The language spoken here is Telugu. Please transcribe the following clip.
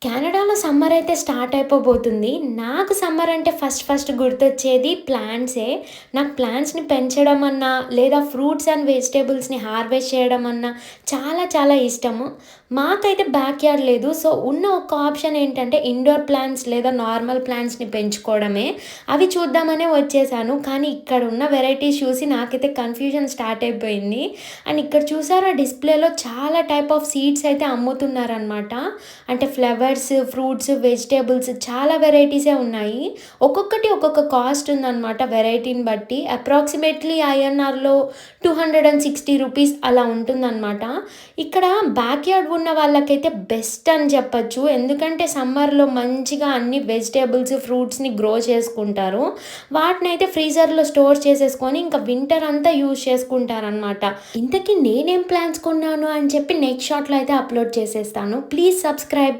కెనడాలో సమ్మర్ అయితే స్టార్ట్ అయిపోబోతుంది. నాకు సమ్మర్ అంటే ఫస్ట్ గుర్తొచ్చేది ప్లాంట్సే. నాకు ప్లాంట్స్‌ని పెంచడం అన్నా, లేదా ఫ్రూట్స్ అండ్ వెజిటబుల్స్‌ని హార్వెస్ట్ చేయడం అన్నా చాలా ఇష్టము. మాకైతే బ్యాక్‌యార్డ్ లేదు. సో, ఉన్న ఒక్క ఆప్షన్ ఏంటంటే ఇండోర్ ప్లాంట్స్ లేదా నార్మల్ ప్లాంట్స్‌ని పెంచుకోవడమే. అవి చూద్దామనే వచ్చేసాను. కానీ ఇక్కడున్న వెరైటీస్ చూసి నాకైతే కన్‌ఫ్యూజన్ స్టార్ట్ అయిపోయింది. అండ్ ఇక్కడ చూసారా డిస్‌ప్లేలో చాలా టైప్ ఆఫ్ సీడ్స్ అయితే అమ్ముతున్నారనమాట. అంటే ఫ్లవర్స్, ఫ్రూట్స్, వెజిటబుల్స్ చాలా వెరైటీసే ఉన్నాయి. ఒక్కొక్కటి ఒక్కొక్క కాస్ట్ ఉందనమాట వెరైటీని బట్టి. అప్రాక్సిమేట్‌లీ ఐఎన్ఆర్‌లో రూ. 260 అలా ఉంటుందనమాట. ఇక్కడ బ్యాక్‌యార్డ్ ఉన్న వాళ్ళకైతే బెస్ట్ అని చెప్పొచ్చు. ఎందుకంటే సమ్మర్‌లో మంచిగా అన్ని వెజిటబుల్స్, ఫ్రూట్స్‌ని గ్రో చేసుకుంటారు. వాటినైతే ఫ్రీజర్‌లో స్టోర్ చేసేసుకొని ఇంకా వింటర్ అంతా యూజ్ చేసుకుంటారనమాట. ఇంతకీ నేనేం ప్లాన్స్ కొన్నాను అని చెప్పి నెక్స్ట్ షాట్‌లో అయితే అప్‌లోడ్ చేసేస్తాను. Please subscribe.